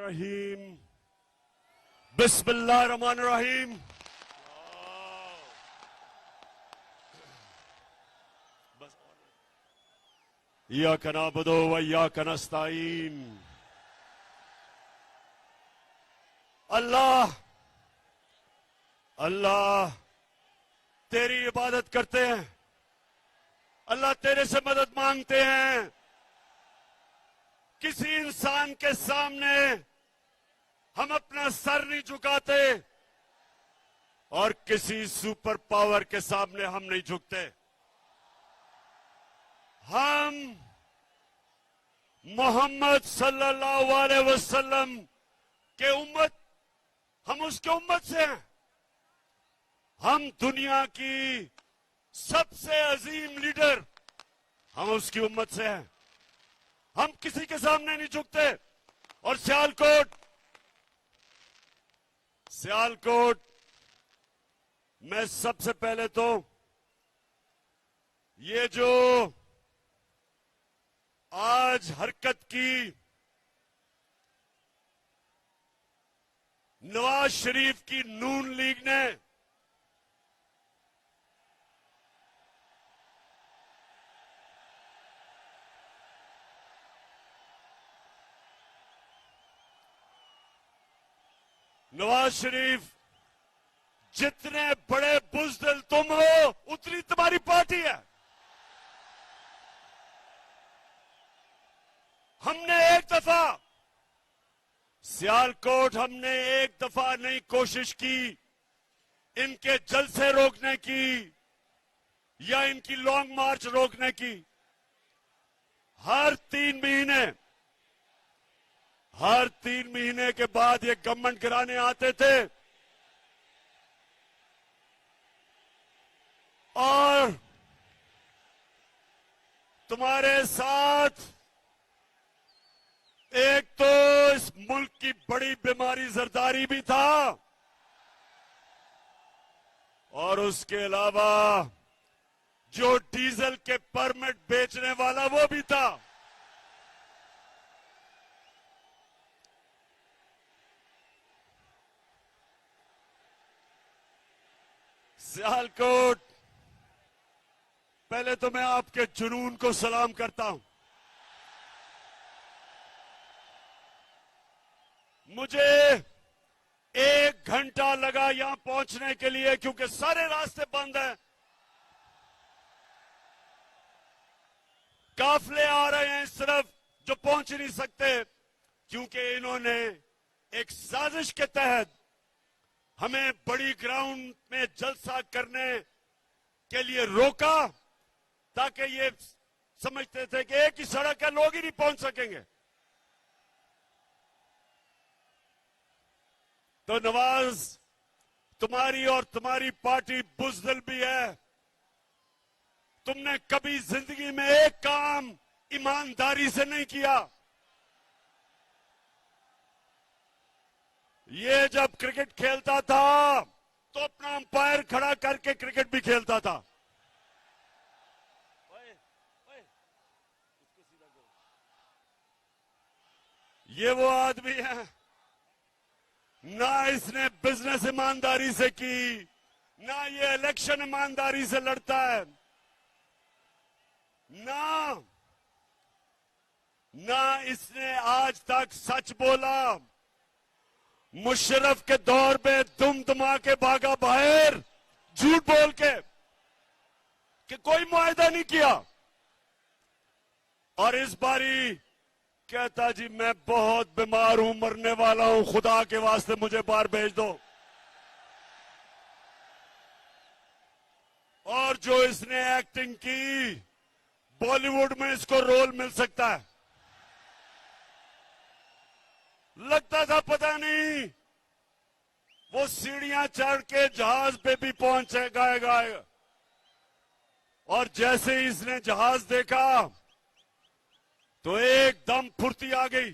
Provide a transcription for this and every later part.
रहीम बिस्मिल्लाहिर्रहमानिर्रहीम। इय्याका नअबुदु व इय्याका नस्तईन। अल्लाह अल्लाह तेरी इबादत करते हैं, अल्लाह तेरे से मदद मांगते हैं। किसी इंसान के सामने हम अपना सर नहीं झुकाते और किसी सुपर पावर के सामने हम नहीं झुकते। हम मोहम्मद सल्लल्लाहु अलैहि वसल्लम के उम्मत, हम उसके उम्मत से हैं। हम दुनिया की सबसे अजीम लीडर, हम उसकी उम्मत से हैं। हम किसी के सामने नहीं झुकते। और सियालकोट मैं सबसे पहले तो ये जो आज हरकत की नवाज शरीफ की नून लीग ने, नवाज शरीफ जितने बड़े बुज़दिल तुम हो उतनी तुम्हारी पार्टी है। हमने एक दफा सियालकोट, हमने एक दफा नहीं कोशिश की इनके जलसे रोकने की या इनकी लॉन्ग मार्च रोकने की। हर 3 महीने के बाद ये गवर्नमेंट गिराने आते थे और तुम्हारे साथ एक तो इस मुल्क की बड़ी बीमारी जरदारी भी था और उसके अलावा जो डीजल के परमिट बेचने वाला वो भी था। सियालकोट, पहले तो मैं आपके जुनून को सलाम करता हूं। मुझे 1 घंटा लगा यहां पहुंचने के लिए क्योंकि सारे रास्ते बंद हैं। काफले आ रहे हैं इस तरफ जो पहुंच नहीं सकते क्योंकि इन्होंने एक साजिश के तहत हमें बड़ी ग्राउंड में जलसा करने के लिए रोका ताकि ये समझते थे कि एक ही सड़क है, लोग ही नहीं पहुंच सकेंगे। तो नवाज, तुम्हारी और तुम्हारी पार्टी बुज़दिल भी है। तुमने कभी जिंदगी में एक काम ईमानदारी से नहीं किया। ये जब क्रिकेट खेलता था तो अपना अंपायर खड़ा करके क्रिकेट भी खेलता था। ये वो आदमी है, ना इसने बिजनेस ईमानदारी से की, ना ये इलेक्शन ईमानदारी से लड़ता है, ना इसने आज तक सच बोला। मुशर्रफ के दौर में दुम दुमा के भागा बाहर झूठ बोल के कि कोई मुआहदा नहीं किया और इस बारी कहता जी मैं बहुत बीमार हूं, मरने वाला हूं, खुदा के वास्ते मुझे बाहर भेज दो। और जो इसने एक्टिंग की, बॉलीवुड में इसको रोल मिल सकता है। लगता था पता नहीं वो सीढ़ियां चढ़ के जहाज पे भी पहुंच जाएगा और जैसे ही इसने जहाज देखा तो एकदम फुर्ती आ गई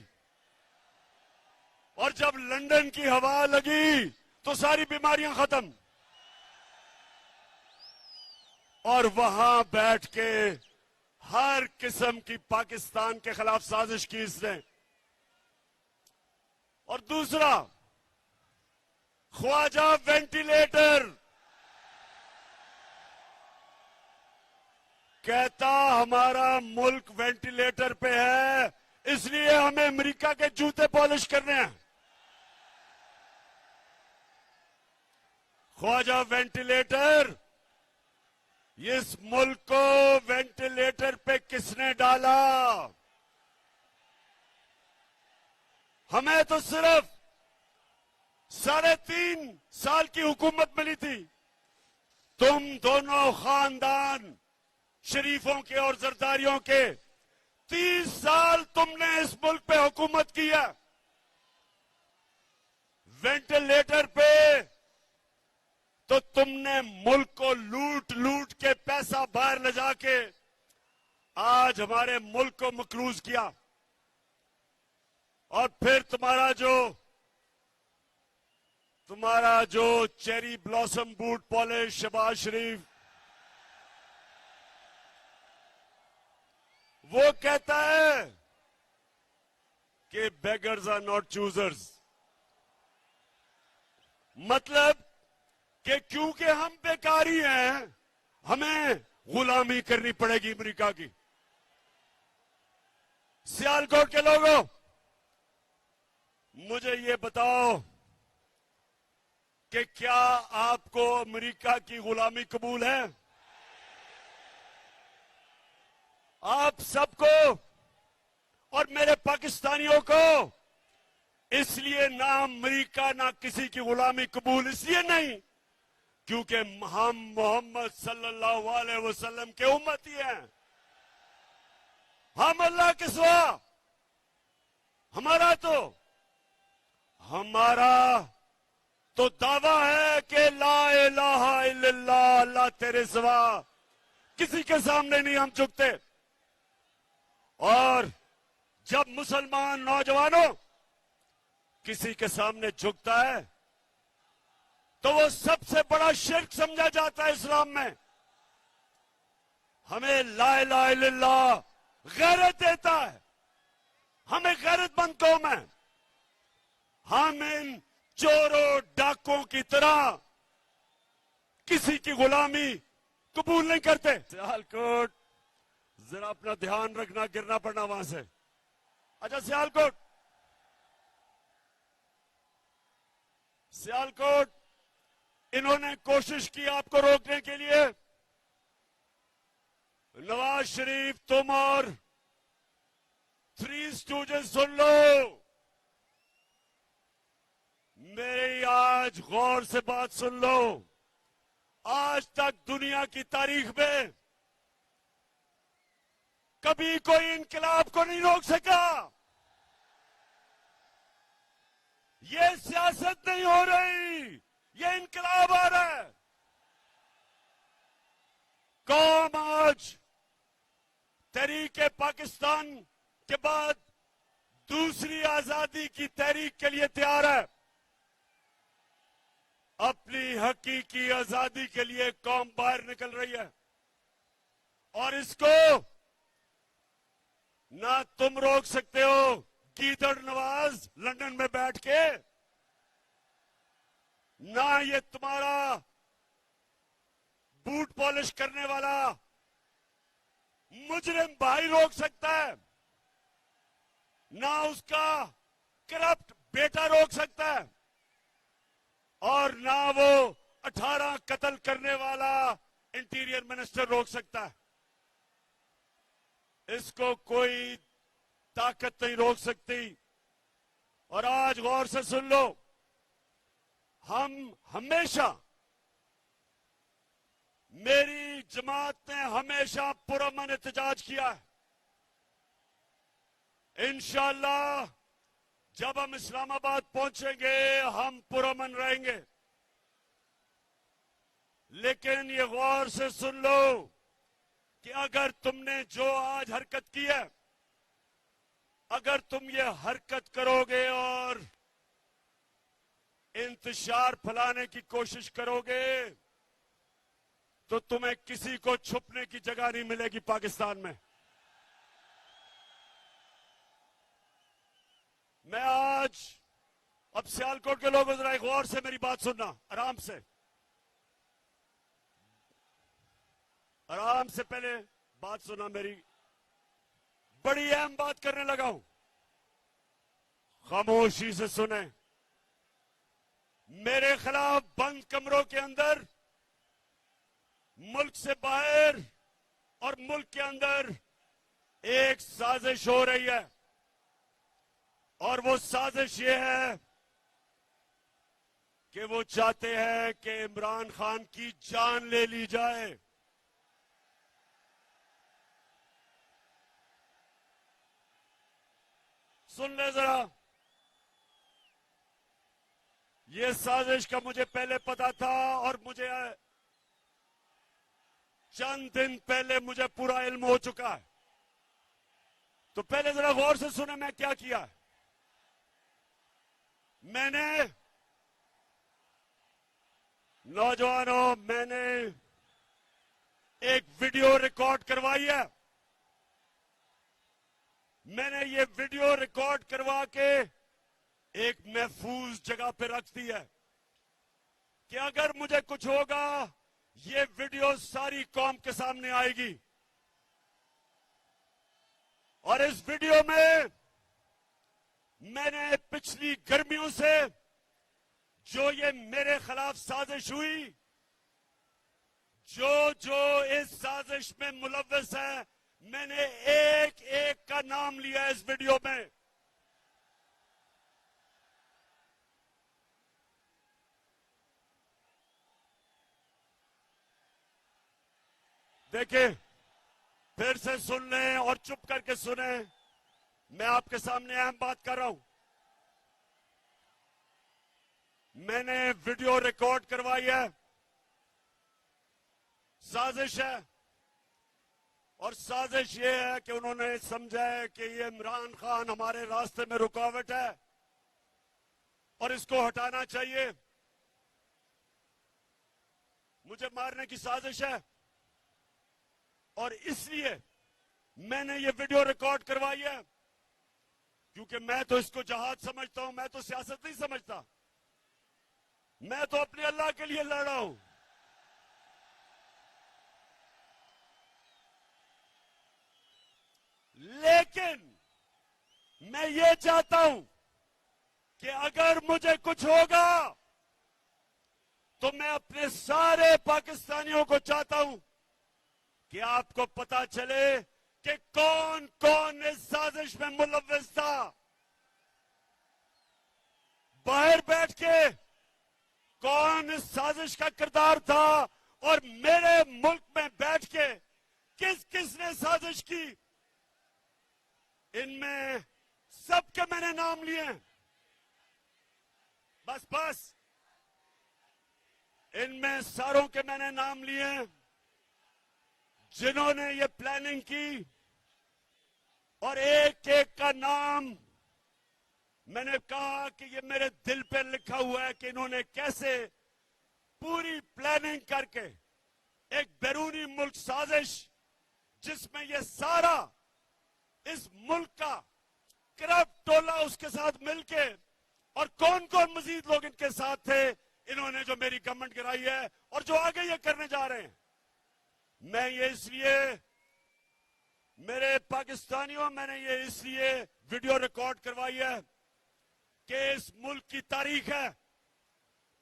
और जब लंदन की हवा लगी तो सारी बीमारियां खत्म। और वहां बैठ के हर किस्म की पाकिस्तान के खिलाफ साजिश की इसने और दूसरा, ख्वाजा वेंटिलेटर। कहता हमारा मुल्क वेंटिलेटर पे है, इसलिए हमें अमेरिका के जूते पॉलिश करने हैं। ख्वाजा वेंटिलेटर, इस मुल्क को वेंटिलेटर पे किसने डाला? हमें तो सिर्फ 3.5 साल की हुकूमत मिली थी। तुम दोनों खानदान शरीफों के और जरदारियों के 30 साल तुमने इस मुल्क पे हुकूमत की है। वेंटिलेटर पे तो तुमने मुल्क को लूट लूट के पैसा बाहर ले जाके आज हमारे मुल्क को मकरूज किया। और फिर तुम्हारा जो Cherry Blossom boot polish Shahbaz Sharif, वो कहता है कि बेगर्स आर नॉट चूजर्स। मतलब कि क्योंकि हम बेकारी हैं, हमें गुलामी करनी पड़ेगी अमेरिका की। सियालकोट के लोगों, मुझे ये बताओ कि क्या आपको अमेरिका की गुलामी कबूल है? आप सबको और मेरे पाकिस्तानियों को इसलिए ना अमेरिका ना किसी की गुलामी कबूल इसलिए नहीं क्योंकि हम मोहम्मद सल्लल्लाहु अलैहि वसल्लम के उम्मती हैं। हम अल्लाह के सिवा, हमारा तो दावा है कि ला इलाहा इल्लल्लाह, अल्लाह तेरे सिवा किसी के सामने नहीं हम झुकते। और जब मुसलमान नौजवानों किसी के सामने झुकता है तो वो सबसे बड़ा शिर्क समझा जाता है इस्लाम में। हमें ला इलाहा इल्लल्लाह गैरत देता है, हमें गैरतमंद कौम है। हम इन चोरों डाकों की तरह किसी की गुलामी कबूल नहीं करते। सियालकोट, जरा अपना ध्यान रखना, गिरना पड़ना वहां से। अच्छा, सियालकोट इन्होंने कोशिश की आपको रोकने के लिए। नवाज शरीफ, तुम और 3 स्टूडेंट्स सुन लो, मेरी आज गौर से बात सुन लो। आज तक दुनिया की तारीख में कभी कोई इनकलाब को नहीं रोक सका। ये सियासत नहीं हो रही, ये इनकलाब आ रहा है। कौम आज तहरीक पाकिस्तान के बाद दूसरी आजादी की तहरीक के लिए तैयार है। अपनी हकीकी आजादी के लिए कौम बाहर निकल रही है और इसको ना तुम रोक सकते हो गीदड़ नवाज लंदन में बैठ के, ना ये तुम्हारा बूट पॉलिश करने वाला मुजरिम भाई रोक सकता है, ना उसका करप्ट बेटा रोक सकता है, और ना वो 18 कत्ल करने वाला इंटीरियर मिनिस्टर रोक सकता है। इसको कोई ताकत नहीं रोक सकती। और आज गौर से सुन लो, हम हमेशा, मेरी जमात ने हमेशा पुरअमन एहतजाज किया है। इंशाअल्लाह जब हम इस्लामाबाद पहुंचेंगे हम पुरअमन रहेंगे। लेकिन ये गौर से सुन लो कि अगर तुमने जो आज हरकत की है, अगर तुम ये हरकत करोगे और इंतशार फैलाने की कोशिश करोगे तो तुम्हें किसी को छुपने की जगह नहीं मिलेगी पाकिस्तान में। मैं आज अब सियालकोट के लोगों जरा गौर से मेरी बात सुनना, आराम से, आराम से पहले बात सुना मेरी। बड़ी अहम बात करने लगा हूं, खामोशी से सुने। मेरे खिलाफ बंद कमरों के अंदर, मुल्क से बाहर और मुल्क के अंदर एक साजिश हो रही है, और वो साजिश ये है कि वो चाहते हैं कि इमरान खान की जान ले ली जाए। सुन ले जरा, ये साजिश का मुझे पहले पता था, और मुझे चंद दिन पहले मुझे पूरा इल्म हो चुका है। तो पहले जरा गौर से सुने मैं क्या किया। मैंने, नौजवानों, मैंने एक वीडियो रिकॉर्ड करवाई है। मैंने ये वीडियो रिकॉर्ड करवा के एक महफूज जगह पे रख दी है कि अगर मुझे कुछ होगा, ये वीडियो सारी कौम के सामने आएगी। और इस वीडियो में मैंने पिछली गर्मियों से जो ये मेरे खिलाफ साजिश हुई, जो इस साजिश में मुलव्वस है, मैंने एक एक का नाम लिया इस वीडियो में। देखिए, फिर से सुन लें और चुप करके सुने, मैं आपके सामने अहम बात कर रहा हूं। मैंने वीडियो रिकॉर्ड करवाई है, साजिश है, और साजिश ये है कि उन्होंने समझा है कि ये इमरान खान हमारे रास्ते में रुकावट है और इसको हटाना चाहिए। मुझे मारने की साजिश है, और इसलिए मैंने ये वीडियो रिकॉर्ड करवाई है, क्योंकि मैं तो इसको जहाद समझता हूं, मैं तो सियासत नहीं समझता। मैं तो अपने अल्लाह के लिए लड़ रहा हूं। लेकिन मैं ये चाहता हूं कि अगर मुझे कुछ होगा तो मैं अपने सारे पाकिस्तानियों को चाहता हूं कि आपको पता चले कि कौन कौन इस साजिश में मुलव्वस था। बाहर बैठ के कौन इस साजिश का किरदार था, और मेरे मुल्क में बैठ के किस किस ने साजिश की, इनमें सबके मैंने नाम लिए। बस इनमें सारों के मैंने नाम लिए जिन्होंने ये प्लानिंग की, और एक एक का नाम मैंने कहा कि ये मेरे दिल पे लिखा हुआ है कि इन्होंने कैसे पूरी प्लानिंग करके एक बैरूनी मुल्क साजिश, जिसमें ये सारा इस मुल्क का करप्ट टोला उसके साथ मिलके, और कौन कौन मजीद लोग इनके साथ थे, इन्होंने जो मेरी गवर्नमेंट गिराई है और जो आगे ये करने जा रहे हैं। मैं ये इसलिए, मेरे पाकिस्तानियों, मैंने ये इसलिए वीडियो रिकॉर्ड करवाई है कि इस मुल्क की तारीख है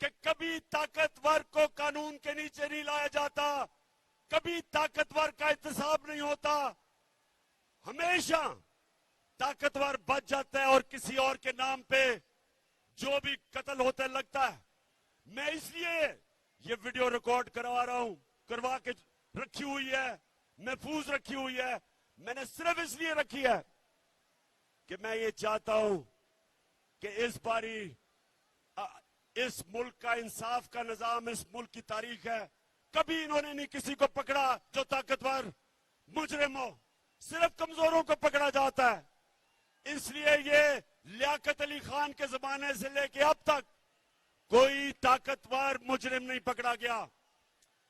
कि कभी ताकतवर को कानून के नीचे नहीं लाया जाता, कभी ताकतवर का एहतसाब नहीं होता, हमेशा ताकतवर बच जाता है और किसी और के नाम पे जो भी कत्ल होता लगता है। मैं इसलिए ये वीडियो रिकॉर्ड करवा रहा हूं, करवा के रखी हुई है, महफूज रखी हुई है। मैंने सिर्फ इसलिए रखी है कि मैं ये चाहता हूं कि इस बारी इस मुल्क का इंसाफ का निजाम, इस मुल्क की तारीख है, कभी इन्होंने नहीं किसी को पकड़ा जो ताकतवर मुजरिम हो, सिर्फ कमजोरों को पकड़ा जाता है। इसलिए ये लियाकत अली खान के जमाने से लेके अब तक कोई ताकतवर मुजरिम नहीं पकड़ा गया।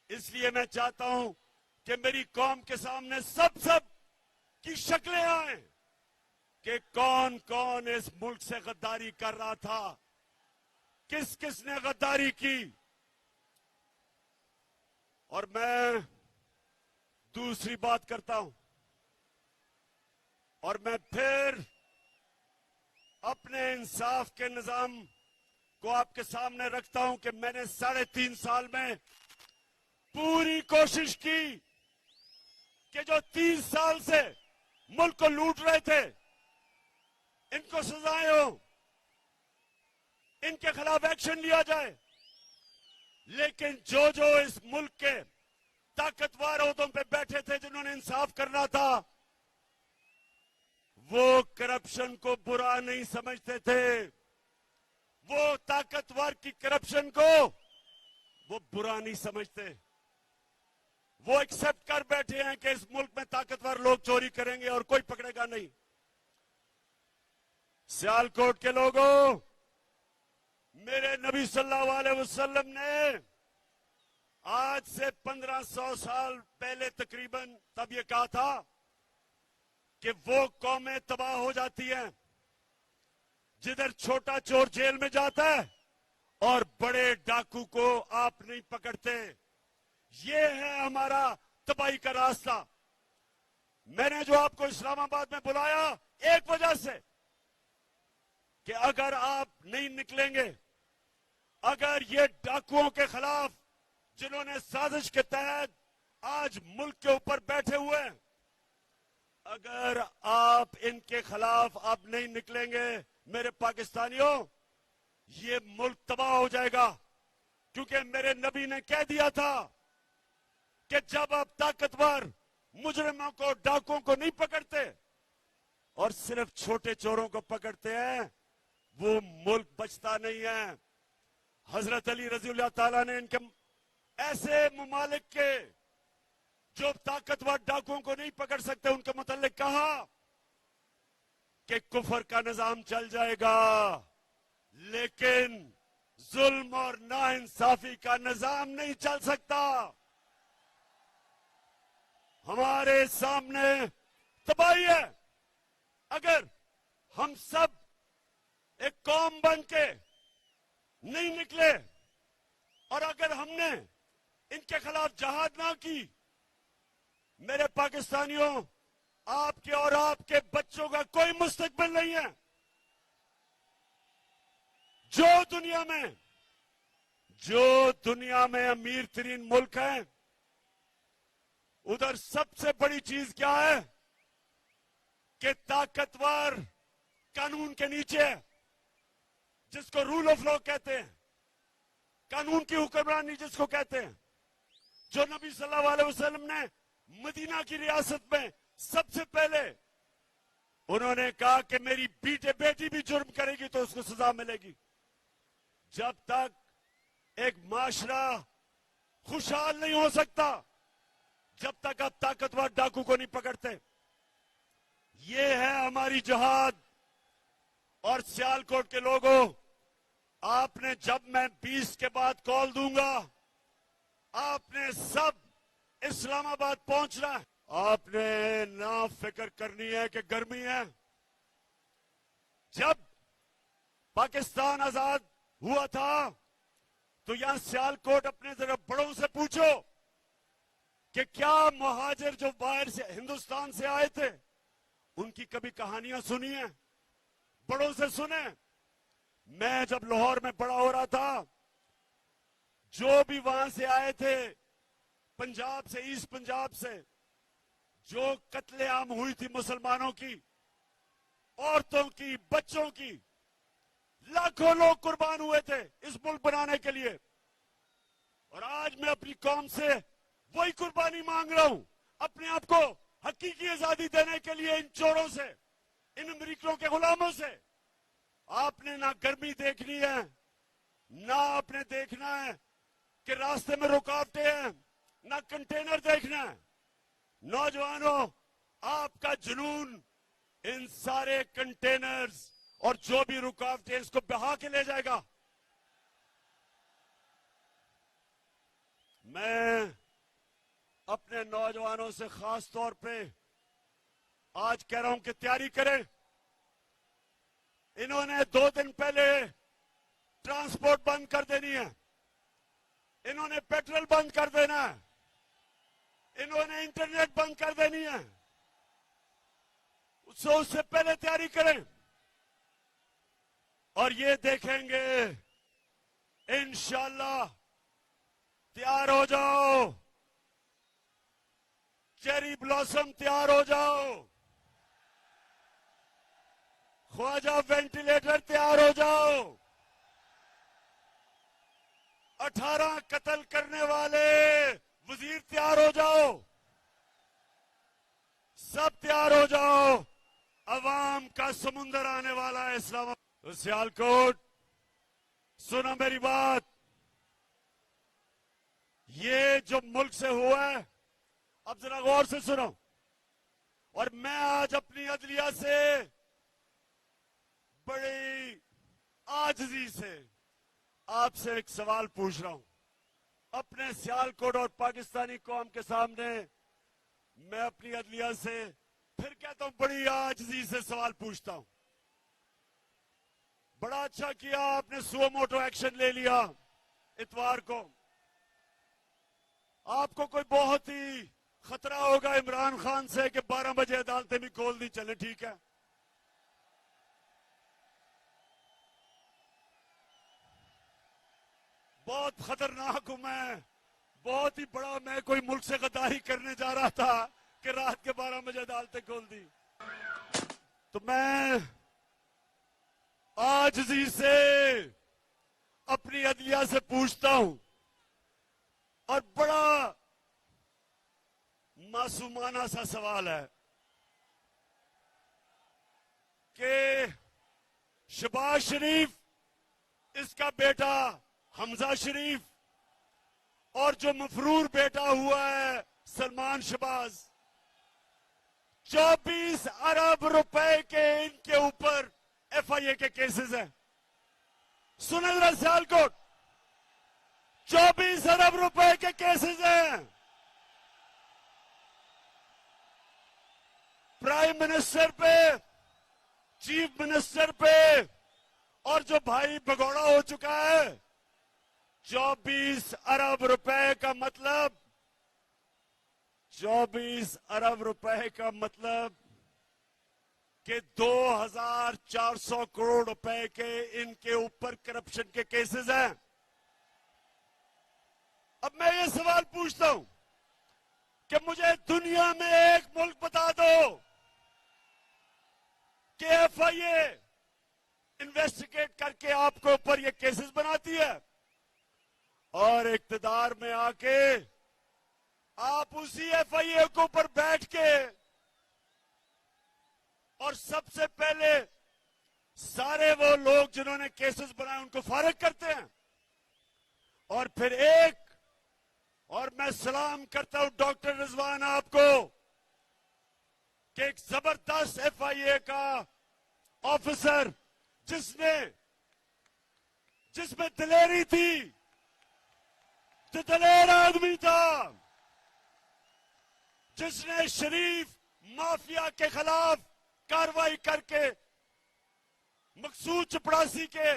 इसलिए मैं चाहता हूं कि मेरी कौम के सामने सब की शक्लें आए कि कौन कौन इस मुल्क से गद्दारी कर रहा था, किस किस ने गद्दारी की। और मैं दूसरी बात करता हूं, और मैं फिर अपने इंसाफ के निजाम को आपके सामने रखता हूं कि मैंने 3.5 साल में पूरी कोशिश की कि जो 30 साल से मुल्क को लूट रहे थे इनको सजाएं हो, इनके खिलाफ एक्शन लिया जाए। लेकिन जो इस मुल्क के ताकतवर ओहदों पे बैठे थे, जिन्होंने इंसाफ करना था, वो करप्शन को बुरा नहीं समझते थे। वो ताकतवर की करप्शन को वो बुरा नहीं समझते। वो एक्सेप्ट कर बैठे हैं कि इस मुल्क में ताकतवर लोग चोरी करेंगे और कोई पकड़ेगा नहीं। सियालकोट के लोगों, मेरे नबी सल्लल्लाहु अलैहि वसल्लम ने आज से 1500 साल पहले तकरीबन तब ये कहा था कि वो कौमें तबाह हो जाती हैं जिधर छोटा चोर जेल में जाता है और बड़े डाकू को आप नहीं पकड़ते। ये है हमारा तबाही का रास्ता। मैंने जो आपको इस्लामाबाद में बुलाया एक वजह से कि अगर आप नहीं निकलेंगे, अगर ये डाकुओं के खिलाफ जिन्होंने साजिश के तहत आज मुल्क के ऊपर बैठे हुए हैं, अगर आप इनके खिलाफ आप नहीं निकलेंगे मेरे पाकिस्तानियों, ये मुल्क तबाह हो जाएगा। क्योंकि मेरे नबी ने कह दिया था कि जब आप ताकतवर मुजरिमों को, डाकुओं को नहीं पकड़ते और सिर्फ छोटे चोरों को पकड़ते हैं, वो मुल्क बचता नहीं है। हजरत अली रज़ियल्लाहु ताला ने इनके ऐसे ममालिक के जो ताकतवर डाकुओं को नहीं पकड़ सकते उनके मुतल्लिक कहा कि कुफर का निजाम चल जाएगा, लेकिन जुल्म और नाइंसाफी का निजाम नहीं चल सकता। हमारे सामने तबाही है। अगर हम सब एक कौम बन के नहीं निकले और अगर हमने इनके खिलाफ जहाद ना की, मेरे पाकिस्तानियों, आपके और आपके बच्चों का कोई मुस्तकबिल नहीं है। जो दुनिया में अमीर तरीन मुल्क है, उधर सबसे बड़ी चीज क्या है कि ताकतवर कानून के नीचे है, जिसको रूल ऑफ लॉ कहते हैं, कानून की हुक्मरानी जिसको कहते हैं। जो नबी सल्लल्लाहु अलैहि वसल्लम ने मदीना की रियासत में सबसे पहले उन्होंने कहा कि मेरी बेटी भी जुर्म करेगी तो उसको सजा मिलेगी। जब तक एक माशरा खुशहाल नहीं हो सकता, जब तक आप ताकतवर डाकू को नहीं पकड़ते। ये है हमारी जिहाद। और सियालकोट के लोगों, आपने, जब मैं 20 के बाद कॉल दूंगा, आपने सब इस्लामाबाद पहुंचना है। आपने ना फिक्र करनी है कि गर्मी है। जब पाकिस्तान आजाद हुआ था तो यहां सियालकोट अपने जरा बड़ों से पूछो कि क्या मुहाजिर जो बाहर से हिंदुस्तान से आए थे उनकी कभी कहानियां सुनी है? बड़ों से सुने। मैं जब लाहौर में बड़ा हो रहा था, जो भी वहां से आए थे, पंजाब से, ईस्ट पंजाब से, जो कत्लेआम हुई थी मुसलमानों की, औरतों की, बच्चों की, लाखों लोग कुर्बान हुए थे इस मुल्क बनाने के लिए। और आज मैं अपनी कौम से वही कुर्बानी मांग रहा हूं, अपने आप को हकीकी आजादी देने के लिए इन चोरों से, इन अमरीकियों के गुलामों से। आपने ना गर्मी देखनी है, ना आपने देखना है कि रास्ते में रुकावटें हैं, ना कंटेनर देखना है। नौजवानों, आपका जुनून इन सारे कंटेनर्स और जो भी रुकावटें इसको बहा के ले जाएगा। मैं अपने नौजवानों से खास तौर पे आज कह रहा हूं कि तैयारी करें। इन्होंने 2 दिन पहले ट्रांसपोर्ट बंद कर देनी है, इन्होंने पेट्रोल बंद कर देना है, इन्होंने इंटरनेट बंद कर देनी है। उससे पहले तैयारी करें और ये देखेंगे इंशाअल्लाह। तैयार हो जाओ, चेरी ब्लॉसम तैयार हो जाओ, ख्वाजा वेंटिलेटर तैयार हो जाओ, 18 कत्ल करने वाले वजीर तैयार हो जाओ, सब तैयार हो जाओ। अवाम का समुंदर आने वाला है इस्लामाबाद। तो सियालकोट, सुनो मेरी बात, ये जो मुल्क से हुआ है, अब जरा गौर से सुनो। और मैं आज अपनी अदलिया से बड़ी आजिज़ी से आपसे एक सवाल पूछ रहा हूं। अपने सियालकोट और पाकिस्तानी कौम के सामने मैं अपनी अदलिया से फिर कहता हूं, बड़ी आजिज़ी से सवाल पूछता हूं। बड़ा अच्छा किया आपने सुओ मोटो एक्शन ले लिया इतवार को। आपको कोई बहुत ही खतरा होगा इमरान खान से कि 12 बजे अदालतें भी खोल दी चले, ठीक है। बहुत खतरनाक हूं मैं, बहुत ही बड़ा, मैं कोई मुल्क से गद्दारी करने जा रहा था कि रात के 12 बजे अदालतें खोल दी। तो मैं आजिज़ी से अपनी अदलिया से पूछता हूं और बड़ा मासूमाना सा सवाल है कि शहबाज शरीफ, इसका बेटा हमजा शरीफ और जो मफरूर बेटा हुआ है सलमान शहबाज, 24 अरब रुपए के इनके ऊपर FIA के केसेस हैं। सुने जरा सियालकोट, 24 अरब रुपए के केसेस हैं। प्राइम मिनिस्टर पे, चीफ मिनिस्टर पे और जो भाई भगौड़ा हो चुका है, 24 अरब रुपए का मतलब, 24 अरब रुपए का मतलब कि 2400 करोड़ रुपए के इनके ऊपर करप्शन के केसेस हैं। अब मैं ये सवाल पूछता हूं कि मुझे दुनिया में एक मुल्क बता दो कि FIA इन्वेस्टिगेट करके आपके ऊपर ये केसेस बनाती है और इक्तदार में आके आप उसी FIA के ऊपर बैठ के और सबसे पहले सारे वो लोग जिन्होंने केसेस बनाए उनको फारिग करते हैं। और फिर और मैं सलाम करता हूं डॉक्टर रिजवान आपको कि एक जबरदस्त FIA का ऑफिसर जिसमें दिलेरी थी, जो दलेर आदमी था, जिसने शरीफ माफिया के खिलाफ कार्रवाई करके मकसूद चपड़ासी के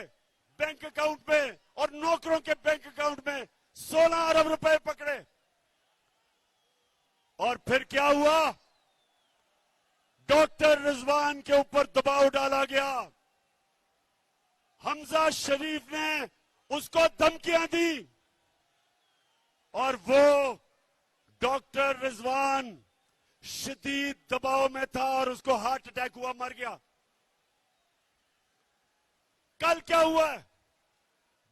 बैंक अकाउंट में और नौकरों के बैंक अकाउंट में 16 अरब रुपए पकड़े। और फिर क्या हुआ, डॉक्टर रिजवान के ऊपर दबाव डाला गया, हमजा शरीफ ने उसको धमकियां दी और वो डॉक्टर रिजवान शदीद दबाव में था और उसको हार्ट अटैक हुआ, मर गया। कल क्या हुआ,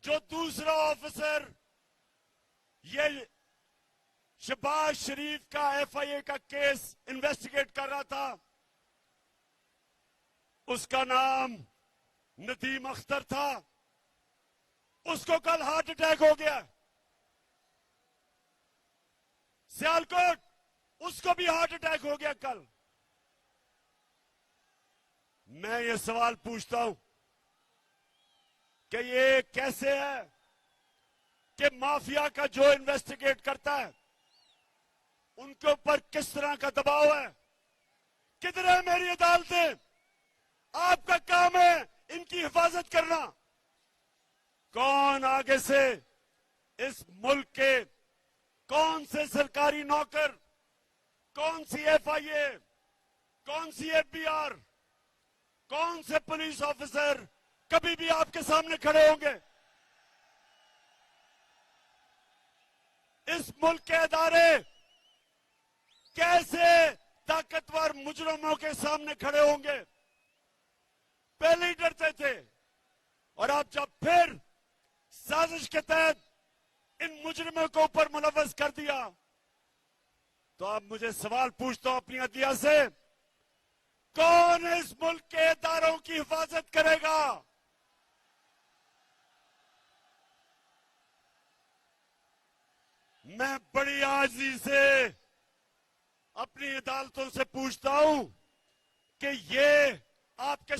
जो दूसरा ऑफिसर ये शहबाज शरीफ का FIA का केस इन्वेस्टिगेट कर रहा था, उसका नाम नदीम अख्तर था, उसको कल हार्ट अटैक हो गया। सियालकोट, उसको भी हार्ट अटैक हो गया कल। मैं ये सवाल पूछता हूं कि ये कैसे है कि माफिया का जो इन्वेस्टिगेट करता है उनके ऊपर किस तरह का दबाव है? किधर है मेरी अदालतें? आपका काम है इनकी हिफाजत करना। नौजवान आगे से इस मुल्क के कौन से सरकारी नौकर, कौन सी एफआईए, कौन सी एफबीआर, कौन से पुलिस ऑफिसर कभी भी आपके सामने खड़े होंगे? इस मुल्क के अदारे कैसे ताकतवर मुजरिमों के सामने खड़े होंगे? पहले ही डरते थे, और अब जब फिर साजिश के तहत इन मुजरिमों को ऊपर मुलव्वस कर दिया, तो अब मुझे सवाल पूछता हूं अपनी अदलिया से, कौन इस मुल्क के इदारों की हिफाजत करेगा? मैं बड़ी आजी से अपनी अदालतों से पूछता हूं कि ये आपके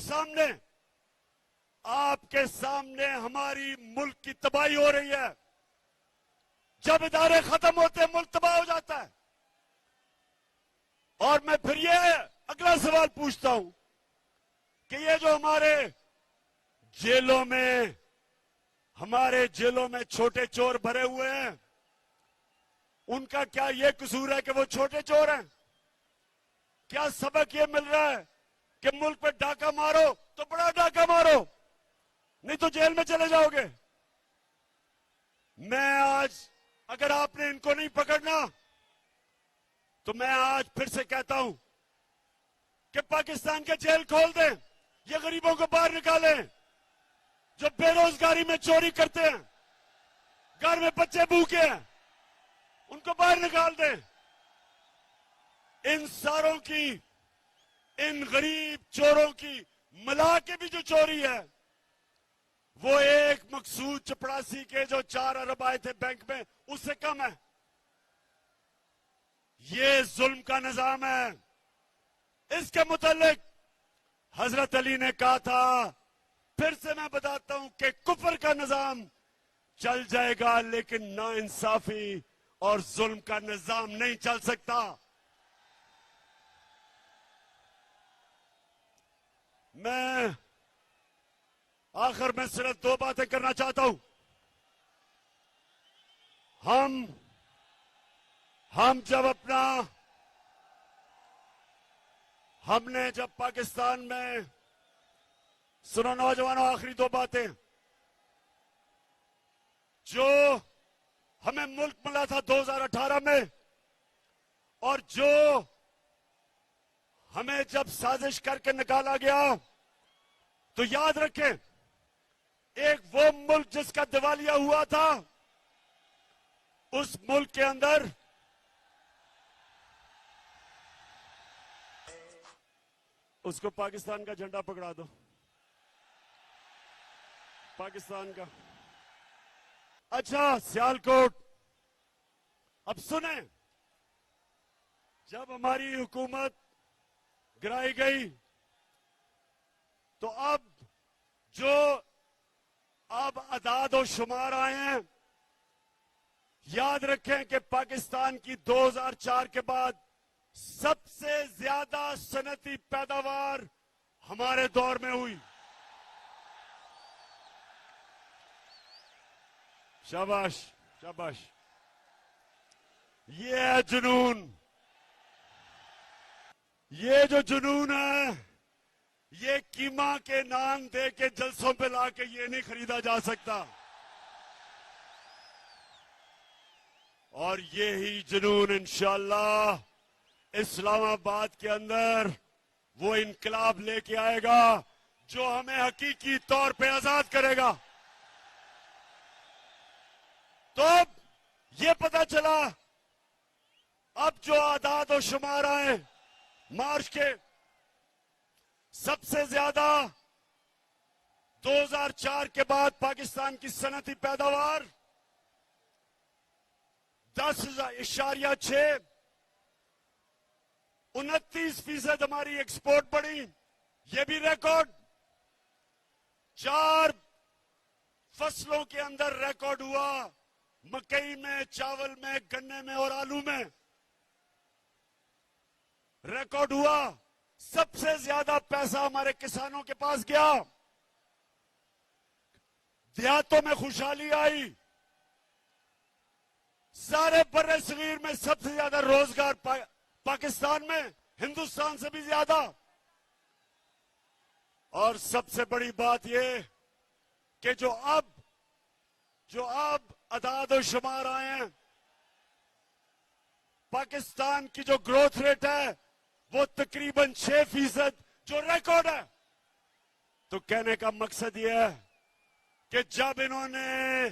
सामने हमारी मुल्क की तबाही हो रही है। जब इदारे खत्म होते हैं, मुल्क तबाह हो जाता है। और मैं फिर ये अगला सवाल पूछता हूं कि ये जो हमारे जेलों में छोटे चोर भरे हुए हैं, उनका क्या ये कसूर है कि वो छोटे चोर हैं? क्या सबक ये मिल रहा है कि मुल्क पे डाका मारो तो बड़ा डाका मारो, नहीं तो जेल में चले जाओगे? मैं आज, अगर आपने इनको नहीं पकड़ना, तो मैं आज फिर से कहता हूं कि पाकिस्तान के जेल खोल दें, ये गरीबों को बाहर निकालें, जो बेरोजगारी में चोरी करते हैं, घर में बच्चे भूखे हैं, उनको बाहर निकाल दें। इन सारों की, इन गरीब चोरों की मिला के भी जो चोरी है, वो एक मकसूद चपरासी के जो 4 अरब आए थे बैंक में, उससे कम है। ये जुल्म का निजाम है। इसके मुतालिक हजरत अली ने कहा था, फिर से मैं बताता हूं कि कुफर का निजाम चल जाएगा, लेकिन नाइंसाफी और जुल्म का निजाम नहीं चल सकता। मैं आखिर में सिर्फ 2 बातें करना चाहता हूं। हमने जब पाकिस्तान में, सुनो नौजवानों, आखिरी 2 बातें, जो हमें मुल्क मिला था 2018 में, और जो हमें जब साजिश करके निकाला गया, तो याद रखें, एक वो मुल्क जिसका दिवालिया हुआ था, उस मुल्क के अंदर उसको पाकिस्तान का झंडा पकड़ा दो, पाकिस्तान का। अच्छा, सियालकोट, अब सुने, जब हमारी हुकूमत गिराई गई, तो अब अदाद और शुमार आए हैं। याद रखें कि पाकिस्तान की 2004 के बाद सबसे ज्यादा सनती पैदावार हमारे दौर में हुई। शाबाश, शाबाश। ये है जुनून। ये जो जुनून है, ये कीमा के नान दे के जलसों पे लाके ये नहीं खरीदा जा सकता। और ये ही जुनून इंशाअल्लाह इस्लामाबाद के अंदर वो इनकलाब लेके आएगा जो हमें हकीकी तौर पे आजाद करेगा। तो अब ये पता चला, अब जो आदाद और शुमार आए मार्च के, सबसे ज्यादा 2004 के बाद पाकिस्तान की सनती पैदावार 10.6, 29% हमारी एक्सपोर्ट बढ़ी, ये भी रिकॉर्ड। 4 फसलों के अंदर रिकॉर्ड हुआ, मकई में, चावल में, गन्ने में और आलू में रिकॉर्ड हुआ। सबसे ज्यादा पैसा हमारे किसानों के पास गया। देहातों में खुशहाली आई, सारे बर्रे सगीर में सबसे ज्यादा रोजगार पाकिस्तान में हिंदुस्तान से भी ज्यादा। और सबसे बड़ी बात यह कि जो अब अदाद और शुमार आए हैं, पाकिस्तान की जो ग्रोथ रेट है वो तकरीबन 6%, जो रिकॉर्ड है। तो कहने का मकसद यह है कि जब इन्होंने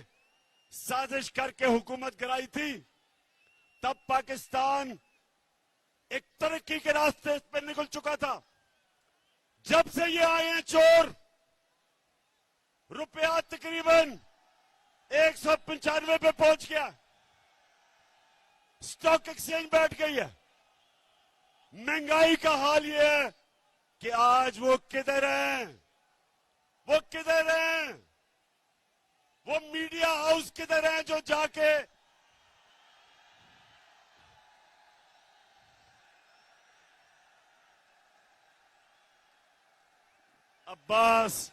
साजिश करके हुकूमत गिराई थी, तब पाकिस्तान एक तरक्की के रास्ते पर निकल चुका था। जब से ये आए हैं चोर, रुपया तकरीबन 195 पे पहुंच गया, स्टॉक एक्सचेंज बैठ गई है। महंगाई का हाल यह है कि आज वो किधर हैं, वो किधर हैं, वो मीडिया हाउस किधर हैं जो जाके अब्बास,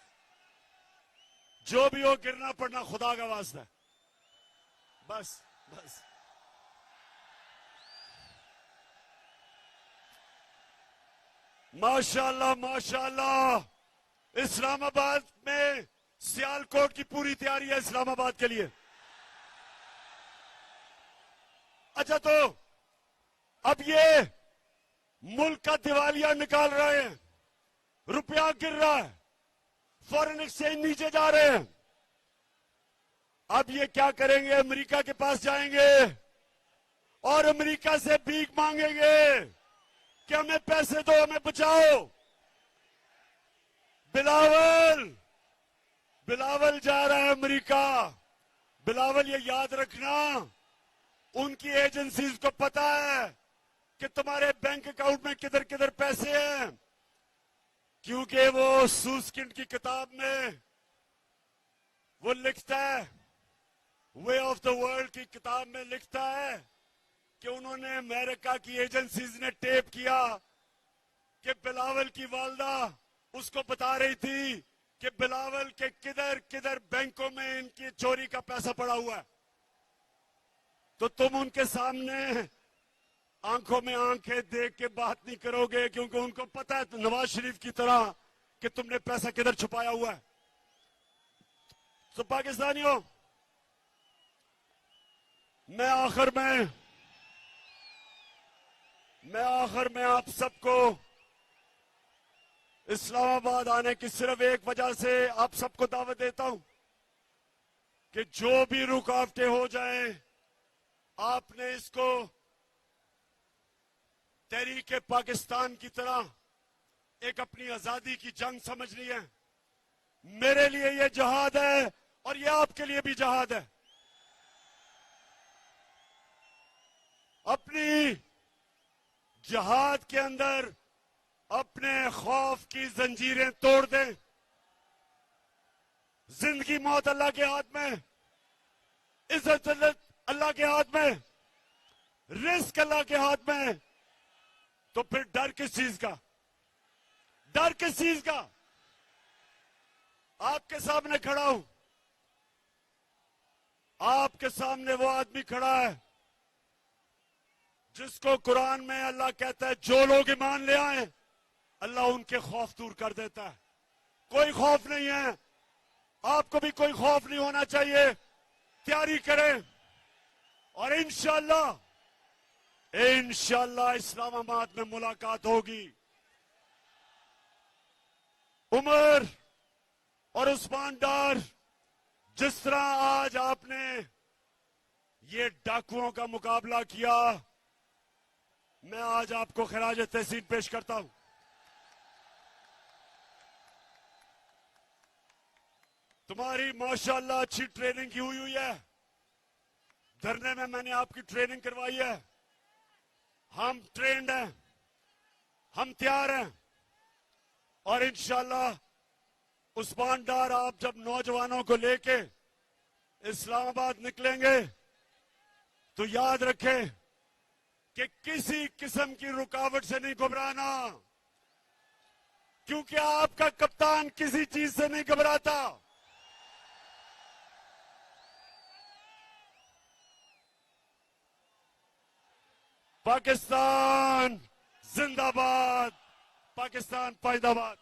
जो भी हो गिरना पड़ना खुदा का वास्ता है। बस बस माशाअल्लाह माशाअल्लाह। इस्लामाबाद में सियालकोट की पूरी तैयारी है इस्लामाबाद के लिए। अच्छा, तो अब ये मुल्क का दिवालिया निकाल रहे हैं, रुपया गिर रहा है, फॉरेन एक्सचेंज नीचे जा रहे हैं। अब ये क्या करेंगे? अमेरिका के पास जाएंगे और अमेरिका से भीख मांगेंगे कि हमें पैसे दो, हमें बचाओ। बिलावल जा रहा है अमेरिका। बिलावल, ये याद रखना, उनकी एजेंसीज को पता है कि तुम्हारे बैंक अकाउंट में किधर किधर पैसे हैं, क्योंकि वो सूसकिंड की किताब में वो लिखता है, वे ऑफ द वर्ल्ड की किताब में लिखता है कि उन्होंने अमेरिका की एजेंसीज ने टेप किया कि बिलावल की वालदा उसको बता रही थी कि बिलावल के किधर किधर बैंकों में इनकी चोरी का पैसा पड़ा हुआ है। तो तुम उनके सामने आंखों में आंखें देख के बात नहीं करोगे, क्योंकि उनको पता है तो नवाज शरीफ की तरह कि तुमने पैसा किधर छुपाया हुआ है। तो पाकिस्तानियों, मैं आखिर में आप सबको इस्लामाबाद आने की सिर्फ एक वजह से आप सबको दावत देता हूं कि जो भी रुकावटें हो जाएं, आपने इसको तहरीके पाकिस्तान की तरह एक अपनी आजादी की जंग समझनी है। मेरे लिए यह जहाद है और यह आपके लिए भी जहाद है। अपनी जहाद के अंदर अपने खौफ की जंजीरें तोड़ दें। जिंदगी मौत अल्लाह के हाथ में, इज्जत अल्लाह के हाथ में, रिस्क अल्लाह के हाथ में। तो फिर डर किस चीज का? डर किस चीज का? आपके सामने खड़ा हूं, आपके सामने वो आदमी खड़ा है जिसको कुरान में अल्लाह कहता है जो लोग ईमान ले आए अल्लाह उनके खौफ दूर कर देता है। कोई खौफ नहीं है, आपको भी कोई खौफ नहीं होना चाहिए। तैयारी करें और इंशाअल्लाह इस्लामाबाद में मुलाकात होगी। उमर और उस्मान डार, जिस तरह आज आपने ये डाकुओं का मुकाबला किया, मैं आज आपको खराज तहसीन पेश करता हूं। तुम्हारी माशाअल्लाह अच्छी ट्रेनिंग की हुई है। धरने में मैंने आपकी ट्रेनिंग करवाई है। हम ट्रेंड हैं, हम तैयार हैं और इंशाअल्लाह उस्मान डार, आप जब नौजवानों को लेके इस्लामाबाद निकलेंगे तो याद रखें कि किसी किस्म की रुकावट से नहीं घबराना, क्योंकि आपका कप्तान किसी चीज से नहीं घबराता। पाकिस्तान जिंदाबाद, पाकिस्तान फायदाबाद।